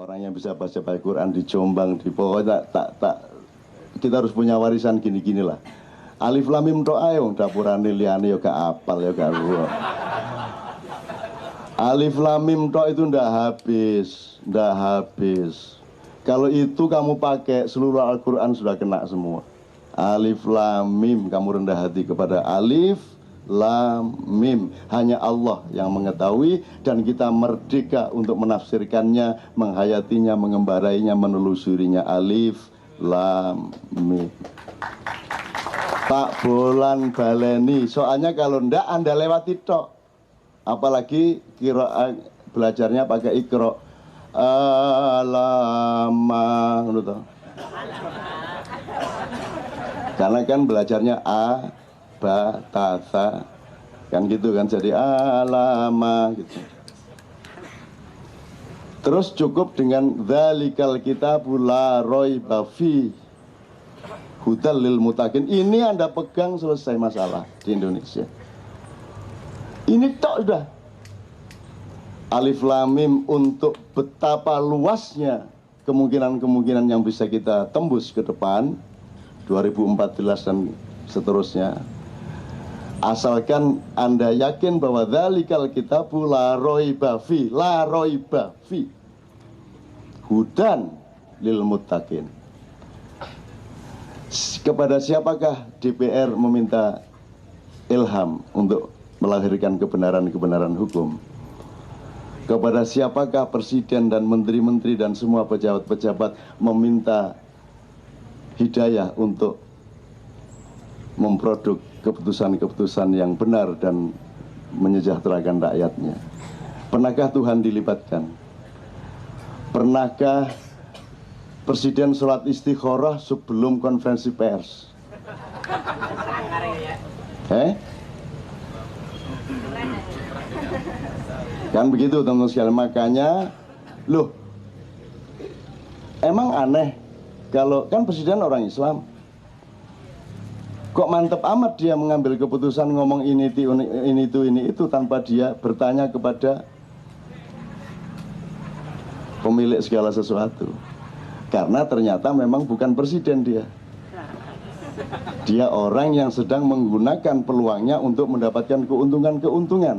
Orang yang bisa baca Al-Quran di Jombang, di pokoknya kita harus punya warisan gini-gini lah. Alif lam mim tok ae wong dapurane liyane ya gak apal ya gak ruwet. Alif lam mim tok itu ndak habis. Kalau itu kamu pakai seluruh Al-Quran sudah kena semua. Alif lam mim, kamu rendah hati kepada alif lam mim. Hanya Allah yang mengetahui dan kita merdeka untuk menafsirkannya, menghayatinya, mengembarainya, menelusurinya. Alif lam mim. Pak Bolan baleni, soalnya kalau ndak Anda lewati tok. Apalagi kira belajarnya pakai ikro. Alama gitu. Karena kan belajarnya a ba ta sa kan gitu kan, jadi alama gitu. Terus cukup dengan dzalikal kitabul la raiba fi hudal lil muttaqin. Ini Anda pegang, selesai masalah di Indonesia. Ini tok sudah. Alif lam mim untuk betapa luasnya kemungkinan-kemungkinan yang bisa kita tembus ke depan 2014 dan seterusnya. Asalkan Anda yakin bahwa dzalikal kitabu la raiba fi hudan lil muttaqin. Kepada siapakah DPR meminta ilham untuk melahirkan kebenaran-kebenaran hukum? Kepada siapakah presiden dan menteri-menteri dan semua pejabat-pejabat meminta hidayah untuk memproduk keputusan-keputusan yang benar dan menyejahterakan rakyatnya? Pernahkah Tuhan dilibatkan? Pernahkah presiden sholat istikharah sebelum konferensi pers? Kan begitu teman-teman sekalian. Makanya loh, emang aneh kalau kan presiden orang Islam, kok mantep amat dia mengambil keputusan ngomong ini itu tanpa dia bertanya kepada pemilik segala sesuatu. Karena ternyata memang bukan presiden dia. Dia orang yang sedang menggunakan peluangnya untuk mendapatkan keuntungan,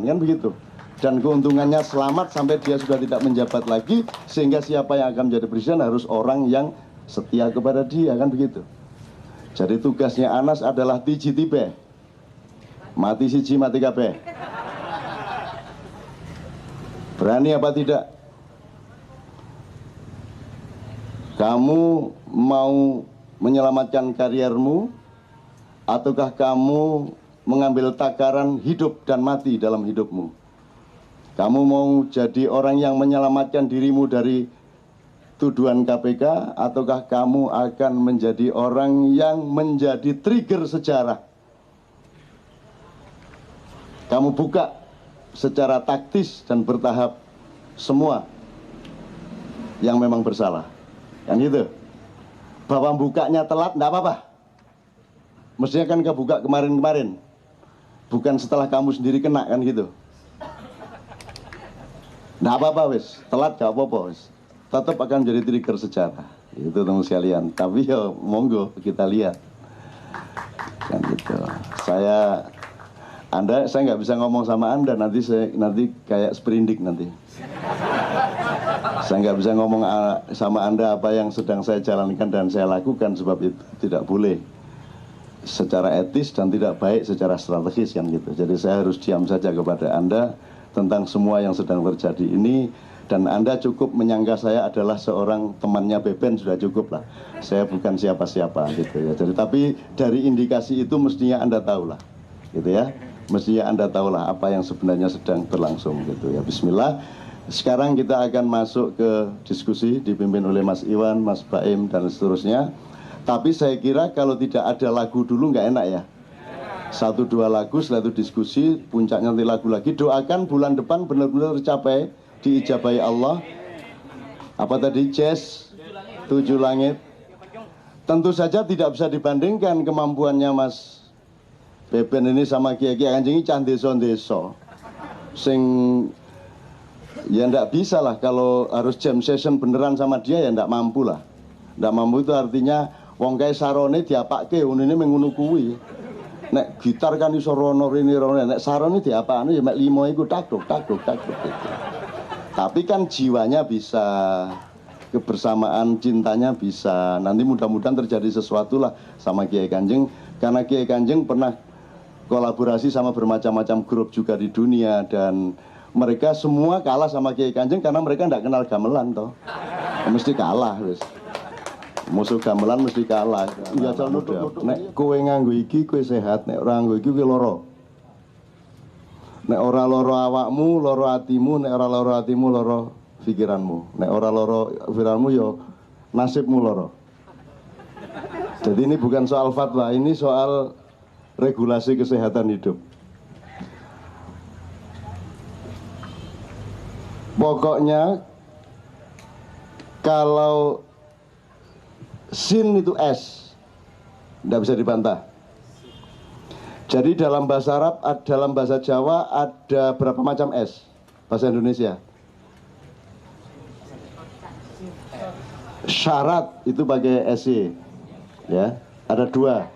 kan begitu. Dan keuntungannya selamat sampai dia sudah tidak menjabat lagi, sehingga siapa yang akan menjadi presiden harus orang yang setia kepada dia, kan begitu. Jadi tugasnya Anas adalah tiji tibe, mati siji mati kabeh. Berani apa tidak? Kamu mau menyelamatkan kariermu, ataukah kamu mengambil takaran hidup dan mati dalam hidupmu? Kamu mau jadi orang yang menyelamatkan dirimu dari tuduhan KPK, ataukah kamu akan menjadi orang yang menjadi trigger sejarah? Kamu buka secara taktis dan bertahap semua yang memang bersalah, kan gitu. Bahwa bukanya telat enggak apa-apa. Mestinya kan kebuka kemarin-kemarin, bukan setelah kamu sendiri kena, kan gitu. Enggak apa-apa wis, telat enggak apa-apa wis. Tetap akan menjadi trigger sejarah. Itu teman sekalian. Tapi ya monggo kita lihat. Kan gitu. Saya nggak bisa ngomong sama Anda, nanti kayak sprindik nanti. Saya nggak bisa ngomong sama Anda apa yang sedang saya jalankan dan saya lakukan, sebab itu tidak boleh secara etis dan tidak baik secara strategis, kan gitu. Jadi saya harus diam saja kepada Anda tentang semua yang sedang terjadi ini, dan Anda cukup menyangka saya adalah seorang temannya Beben, sudah cukup lah. Saya bukan siapa-siapa gitu ya. Jadi tapi dari indikasi itu mestinya Anda tahulah, gitu ya. Mestinya Anda tahulah apa yang sebenarnya sedang berlangsung gitu ya. Bismillah. Sekarang kita akan masuk ke diskusi dipimpin oleh Mas Iwan, Mas Baim dan seterusnya. Tapi saya kira kalau tidak ada lagu dulu nggak enak ya. 1-2 lagu, setelah itu diskusi, puncaknya nanti lagu lagi. Doakan bulan depan benar-benar tercapai, diijabahi Allah. Apa tadi? Jazz 7 langit. Tentu saja tidak bisa dibandingkan kemampuannya Mas Beben ini sama Kiai Kiai Kanjeng cah desa-desa sing Ya ndak bisa lah, kalau harus jam session beneran sama dia ya ndak mampu lah. Ndak mampu itu artinya wong kae sarone diapake unine mengunu kuwi. Nek gitar kan iso rono rene rono, nek sarone diapakne ya mek 5 iku takduk gitu. Tapi kan jiwanya bisa, kebersamaan cintanya bisa. Nanti mudah-mudahan terjadi sesuatu lah sama Kiai Kanjeng, karena Kiai Kanjeng pernah kolaborasi sama bermacam-macam grup juga di dunia, dan mereka semua kalah sama Kiai Kanjeng karena mereka tidak kenal gamelan toh. Mesti kalah wis. Musuh gamelan mesti kalah. Ya asal nutuk-nutuk. Nek kowe nganggo iki kowe sehat, nek ora nganggo iki kowe lara. Nek ora lara awakmu, lara atimu, nek ora lara atimu, lara pikiranmu. Nek ora lara pikiranmu ya nasibmu lara. Jadi ini bukan soal fatwa, ini soal regulasi kesehatan hidup. Pokoknya kalau sin itu S, tidak bisa dibantah. Jadi dalam bahasa Arab, dalam bahasa Jawa ada berapa macam S? Bahasa Indonesia syarat itu pakai SY, ya, ada 2.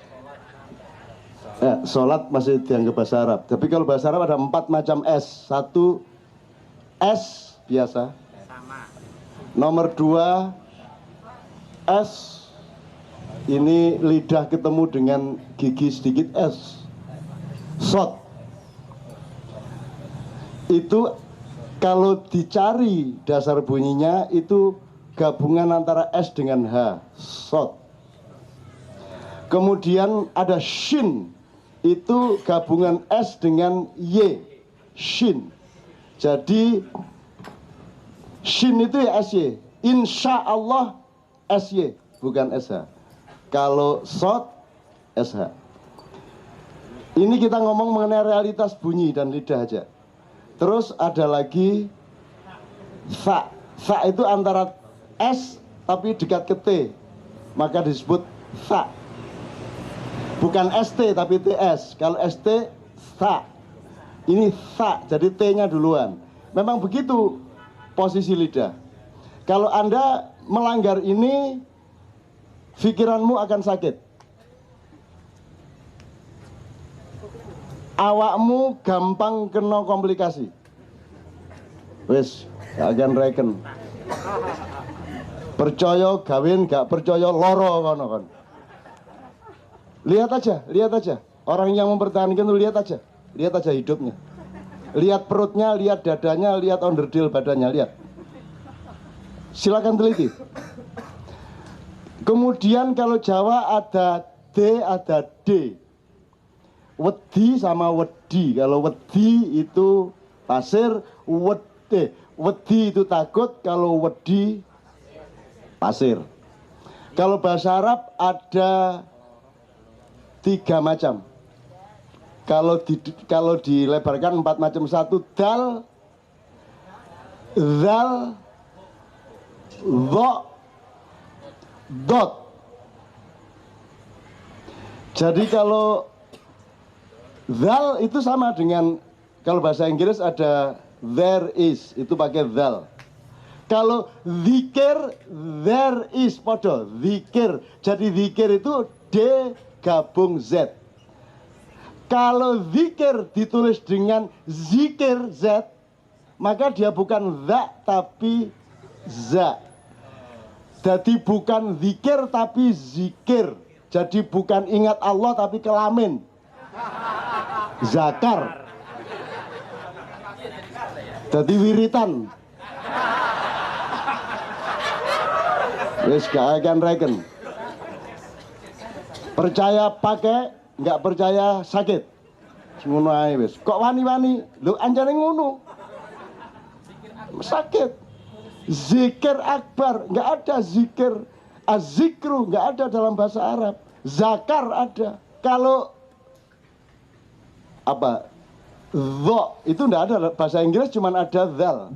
Sholat masih dianggap bahasa Arab. Tapi kalau bahasa Arab ada 4 macam S. 1 S biasa. Nomor 2 S ini lidah ketemu dengan gigi sedikit S. Shot. Itu kalau dicari dasar bunyinya itu gabungan antara S dengan H. Shot. Kemudian ada shin. Itu gabungan S dengan Y. Shin. Jadi shin itu ya SY. Insya Allah SY, bukan SH. Kalau shot SH. Ini kita ngomong mengenai realitas bunyi dan lidah aja. Terus ada lagi fa. Fa itu antara S tapi dekat ke T, maka disebut fa. Bukan ST tapi TS. Kalau ST fa. Ini fa, jadi T-nya duluan. Memang begitu posisi lidah. Kalau Anda melanggar ini, pikiranmu akan sakit. Awakmu gampang kena komplikasi. Wis, akan reken. Percaya gawin, gak percaya loro kono kon. Lihat aja. Orang yang mempertahankan itu lihat aja hidupnya. Lihat perutnya, lihat dadanya, lihat onderdil badannya, lihat. Silakan teliti. Kemudian kalau Jawa ada D, ada D. Wedi sama wedi. Kalau wedi itu pasir, wedi itu takut, kalau wedi pasir. Kalau bahasa Arab ada 3 macam. Kalau dilebarkan 4 macam. 1 dal, zal, dha, dot. Jadi kalau zal itu sama dengan, kalau bahasa Inggris ada there is, itu pakai zal. Kalau zikir, there is, podo, zikir. Jadi zikir itu D gabung Z. Kalau zikir ditulis dengan zikir Z, maka dia bukan za tapi za. Jadi bukan zikir tapi zikir. Jadi bukan ingat Allah tapi kelamin. Zakar. Jadi wiritan. Wis gak akan reken. Percaya pakai, nggak percaya sakit. Ngono ae wis. Kok wani-wani? Lho anjane ngono. Sakit. Zikir akbar, nggak ada zikir. Az-zikru nggak ada dalam bahasa Arab. Zakar ada. Kalau apa? Dho itu nggak ada bahasa Inggris, cuman ada zal.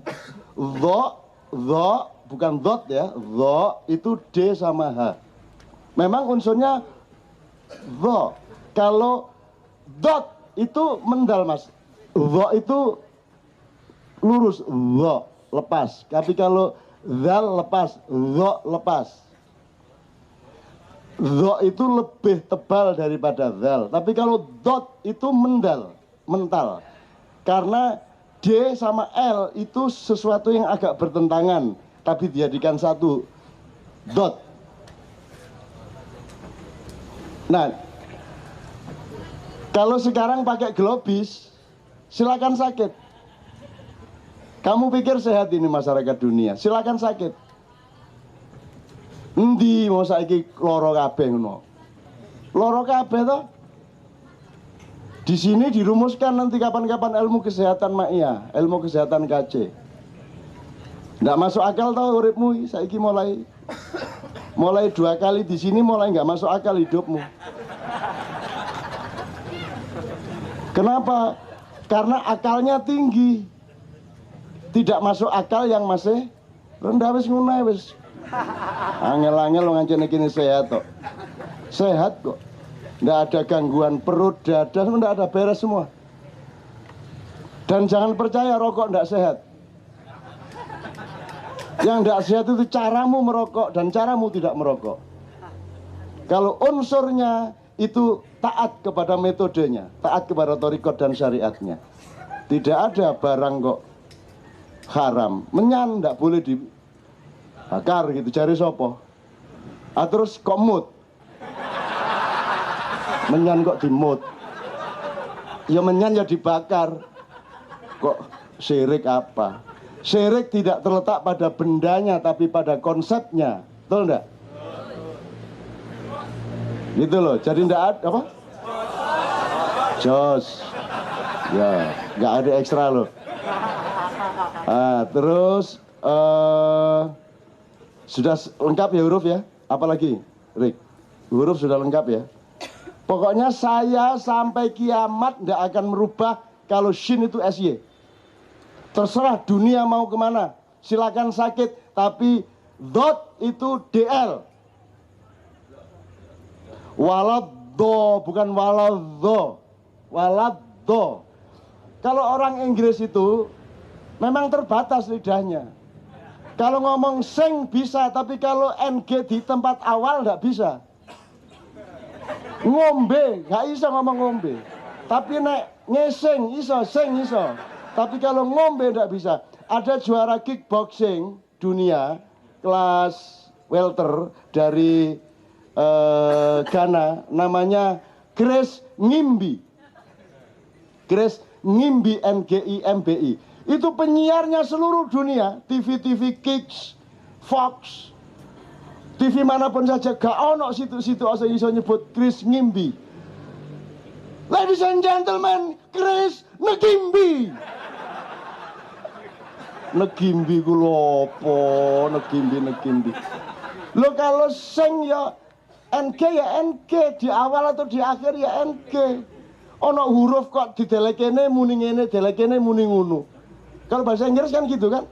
Dho bukan dot ya. Dho itu D sama H. Memang unsurnya dho. Kalau dot itu mendal mas. Dho itu lurus. Dho. lepas. Tapi kalau zal lepas, dho lepas. Dho itu lebih tebal daripada zal. Tapi kalau dot itu mental. Karena D sama L itu sesuatu yang agak bertentangan, tapi dijadikan satu, dot. Nah, kalau sekarang pakai globis, silakan sakit. Kamu pikir sehat ini masyarakat dunia, silakan sakit. Endi mau saiki loro kabeh ngono. Loro kabeh toh? Di sini dirumuskan nanti kapan-kapan ilmu kesehatan Ma'iyah, ilmu kesehatan KC. Nggak masuk akal tau uripmu, saiki mulai 2 kali di sini mulai nggak masuk akal hidupmu. Kenapa? Karena akalnya tinggi, tidak masuk akal yang masih rendah. Wis ngono wis. Angel-angel lo ngancene kini sehat kok. Sehat kok. Nggak ada gangguan perut, dada, nggak ada, beres semua. Dan jangan percaya rokok nggak sehat. Yang nggak sehat itu caramu merokok dan caramu tidak merokok. Kalau unsurnya itu taat kepada metodenya, taat kepada thariqat dan syariatnya. Tidak ada barang kok haram. Menyan nggak boleh dibakar gitu, cari sopo. Terus kok mut. Menyan kok dimut. Ya menyan ya dibakar. Kok syirik apa? Syirik tidak terletak pada bendanya tapi pada konsepnya. Betul enggak? Gitu loh. Jadi enggak ada apa? Jos. Ya, enggak ada ekstra loh. Terus sudah lengkap ya huruf ya? Apalagi, Rick? Huruf sudah lengkap ya? Pokoknya saya sampai kiamat tidak akan merubah kalau shin itu SY. Terserah dunia mau kemana, silakan sakit, tapi dot itu DL. Waladdo, bukan waladdo. Waladdo. Kalau orang Inggris itu memang terbatas lidahnya. Kalau ngomong sing bisa, tapi kalau NG di tempat awal tidak bisa. Ngombe, gak bisa ngomong ngombe. Tapi nek ngesing iso, sing iso. Tapi kalau ngombe gak bisa. Ada juara kickboxing dunia kelas welter dari Ghana, namanya Grace Ngimbi. Grace Ngimbi, NGIMBI. Itu penyiarnya seluruh dunia, TV-TV Kicks, Fox, TV manapun saja, gak ono situ-situ asa iso nyebut Grace Ngimbi. Ladies and gentlemen, Grace Ngimbi. Ngimbi ku lopo, Ngimbi. Lo kalau sing ya NG ya NG, di awal atau di akhir ya NG. Ono huruf kok didelekene muni ngene, delekene muni ngono. Kalau bahasa Inggris kan gitu kan?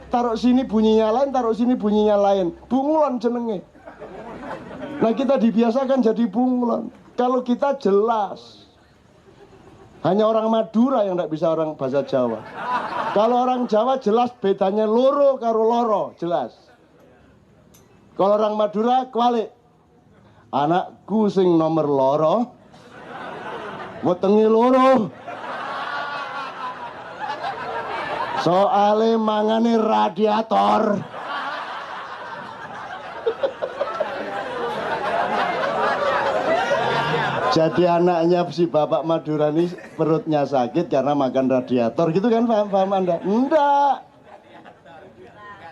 Taruh sini bunyinya lain, taruh sini bunyinya lain. Bunglon jenenge. Nah kita dibiasakan jadi bunglon. Kalau kita jelas. Hanya orang Madura yang tidak bisa orang bahasa Jawa. Kalau orang Jawa jelas bedanya loro karo loro, jelas. Kalau orang Madura kualik. Anakku sing nomor loro, wetenge loro. Soale mangane radiator. Jadi anaknya si bapak Madura ini perutnya sakit karena makan radiator gitu kan, paham Anda? Enggak.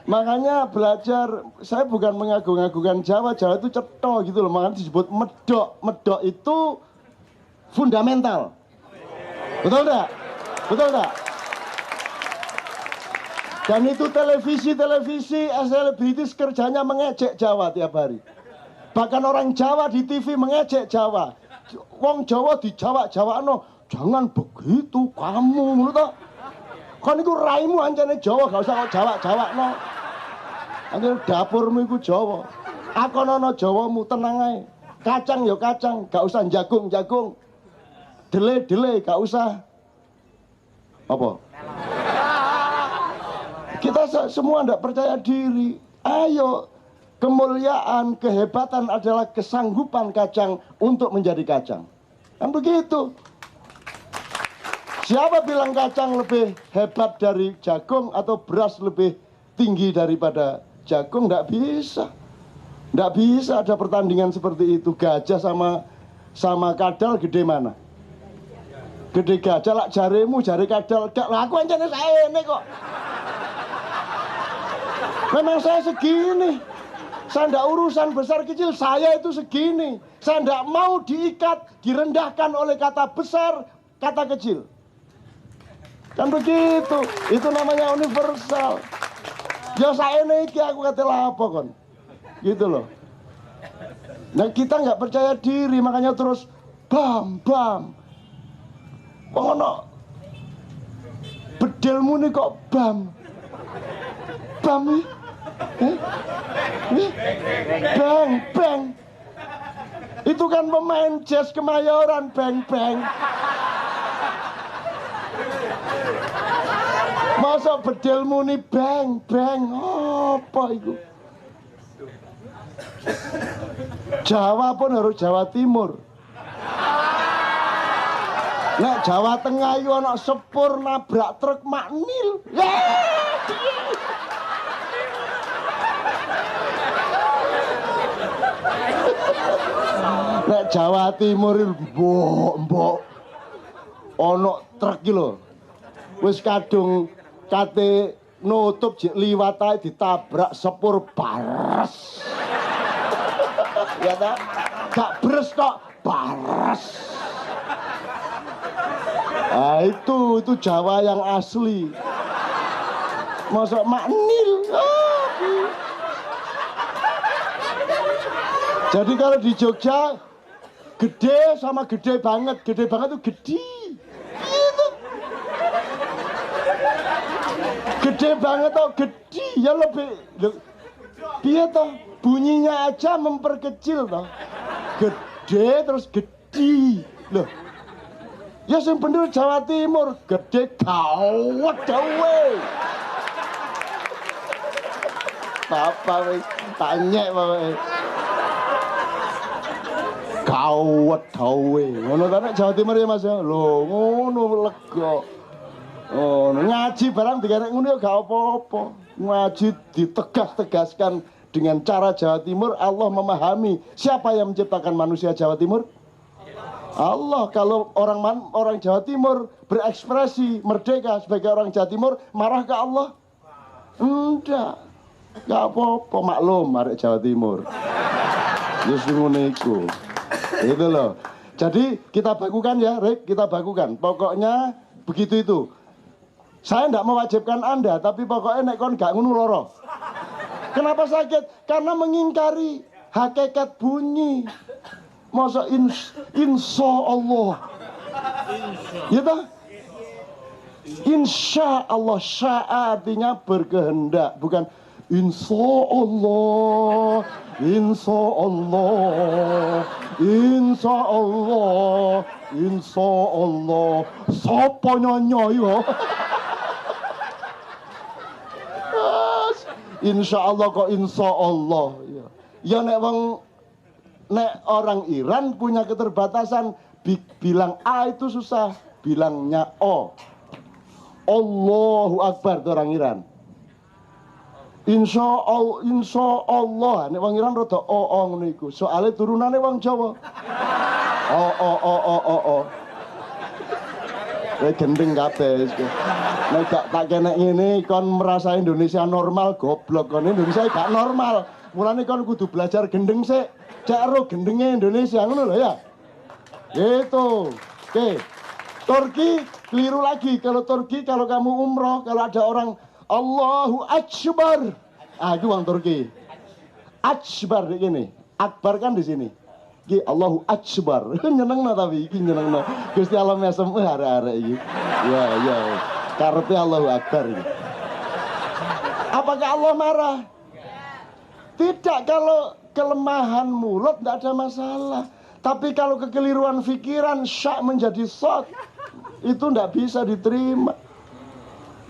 Makanya belajar, saya bukan mengagung-agungkan Jawa, Jawa itu cetha gitu loh, makanya disebut medok. Medok itu fundamental. Betul enggak? Betul enggak? Dan itu televisi, selebritis kerjanya mengejek Jawa tiap hari. Bahkan orang Jawa di TV mengejek Jawa. Wong Jawa di Jawa no, jangan begitu kamu, menurut tak? Kan itu raimu ancane Jawa, gak usah kok Jawa no. Ancane dapurmu itu Jawa. Aku nono Jawamu tenang aja. Kacang ya kacang, gak usah jagung. Dele, gak usah. Apa? Kita Masa semua tidak percaya diri? Ayo, kemuliaan, kehebatan adalah kesanggupan kacang untuk menjadi kacang. Kan begitu. Siapa bilang kacang lebih hebat dari jagung atau beras lebih tinggi daripada jagung? Tidak bisa. Tidak bisa ada pertandingan seperti itu. Gajah sama kadal gede mana? Gede gajah lah jaremu, jari kadal. Gak laku aja nih saya ini kok. Memang saya segini. Saya tidak urusan besar kecil, saya itu segini. Saya tidak mau diikat, direndahkan oleh kata besar, kata kecil. Kan begitu, itu namanya universal. Ya saya ini aku kata apa kon, gitu loh. Nah kita nggak percaya diri, makanya terus bam. Oh no, bedelmu nih kok bam nih. Bang. Itu kan pemain jazz Kemayoran, bang. Masa bedelmu nih bang. Apa itu? Jawa pun harus Jawa Timur. Nek Jawa Tengah itu anak sepur nabrak truk maknil. Nek Jawa Timur mbok ono truk iki lho. Wis kadung kate nutup jek liwat ae ditabrak sepur bares. Ya ta? Gak bres kok bares. Ah itu Jawa yang asli. Masa maknil. Jadi kalau di Jogja gede sama gede banget itu gede. Gitu. Gede banget atau gede ya lebih. Dia toh bunyinya aja memperkecil toh. Gede terus gede. Loh. Ya sing bener Jawa Timur gede gawat dawe. Apa wis tanya wae. Gawat dawe. Ngono ta nek Jawa Timur ya Mas ya. Lho ngono lega. Oh, ngaji barang dikarek ngono ya gak apa-apa. Ngaji ditegas-tegaskan dengan cara Jawa Timur, Allah memahami siapa yang menciptakan manusia Jawa Timur? Allah. Kalau orang Jawa Timur berekspresi merdeka sebagai orang Jawa Timur, marah ke Allah? Enggak. Gak apa-apa, maklum arek Jawa Timur. Justru ngono iku. Itu loh. Jadi kita bakukan ya, Rick, kita bakukan. Pokoknya begitu itu. Saya tidak mewajibkan Anda, tapi pokoknya nek kon gak ngono loro. Kenapa sakit? Karena mengingkari hakikat bunyi. Masa insya Allah. Ya toh? Insya Allah, sya artinya berkehendak, bukan insya Allah, insya Allah, insya Allah, insya Allah. Sopo nyonyo? Insya Allah kok insya Allah. Ya nek orang Iran punya keterbatasan, bilang A itu susah, bilangnya O. Allahu Akbar itu orang Iran. Insya Allah, nek wong Iran rada ngono iku. Soale turunane wong Jawa. Oh. Gendeng kabeh. Nek gak tak kenek ngene kon merasa Indonesia normal, goblok. Kon Indonesia gak normal. Mulane kon kudu belajar gendeng sik. Cek ro gendenge Indonesia ngono lho ya. Gitu. Oke. Turki keliru lagi. Kalau Turki, kalau kamu umroh, kalau ada orang Allahu Akbar. Ah, itu orang Turki. Akbar di sini. Akbar kan di sini. Ki Allahu Akbar. Nyenengna tapi iki nyenengna. Gusti Allah mesem arek-arek iki. Ya. Karepe Allahu Akbar iki. Apakah Allah marah? Tidak, kalau kelemahan mulut tidak ada masalah. Tapi kalau kekeliruan pikiran syak menjadi shot, itu tidak bisa diterima.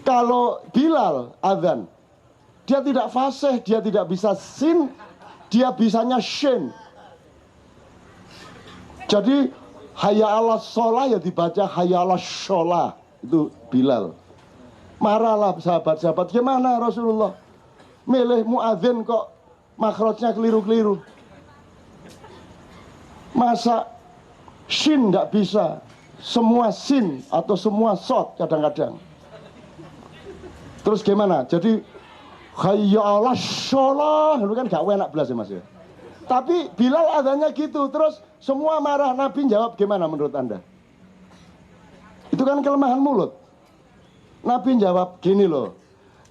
Kalau Bilal azan, Dia tidak fasih, dia tidak bisa sin, dia bisanya shin. Jadi hayya 'alas sholah ya dibaca hayya 'alas sholah. Itu Bilal. Marahlah sahabat-sahabat, gimana Rasulullah milih muadzin kok makhrajnya keliru-keliru. Masa shin nggak bisa, semua sin atau semua shot kadang-kadang. Terus gimana? Jadi hayya 'alas sholah, itu kan gak enak belas ya Mas ya. Tapi Bilal adanya gitu, terus semua marah. Nabi jawab gimana menurut Anda? Itu kan kelemahan mulut. Nabi jawab gini loh,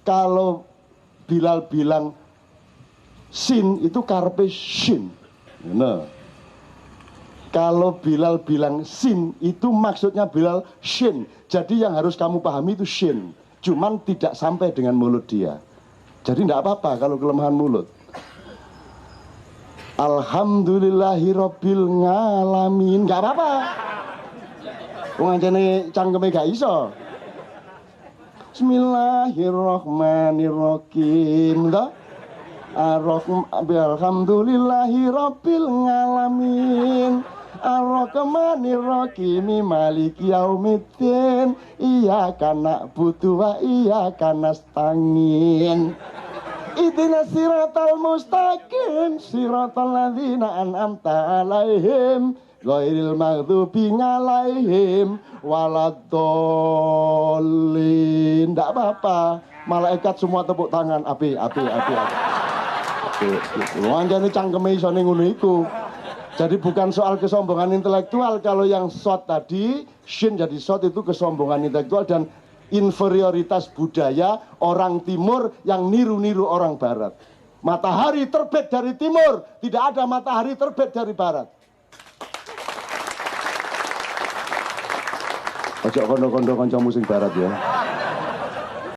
kalau Bilal bilang sin itu karpe shin. Nah, kalau Bilal bilang sin itu maksudnya Bilal shin. Jadi yang harus kamu pahami itu shin. Cuman tidak sampai dengan mulut dia. Jadi tidak apa-apa kalau kelemahan mulut. Alhamdulillahirabbil ngalamin, nggak apa-apa. Wong anjene cangkeme gak iso. Bismillahirrahmanirrahim. Alhamdulillahirabbil ngalamin. Ar-Rahmanir-Rahim Maliki Yaumiddin Iyyaka na'budu wa iyyaka nasta'in Ihdinas siratal mustaqim Siratal ladzina an'amta 'alaihim ghairil maghdubi 'alaihim waladdallin. Enggak apa-apa. Malaikat semua tepuk tangan. Api. Wanjane cangkeme iso ning ngono iku. Jadi bukan soal kesombongan intelektual. Kalau yang short tadi, shin jadi short itu kesombongan intelektual dan inferioritas budaya orang timur yang niru-niru orang barat. Matahari terbit dari timur, tidak ada matahari terbit dari barat. Ojo kondo-kondo kanca musing barat ya.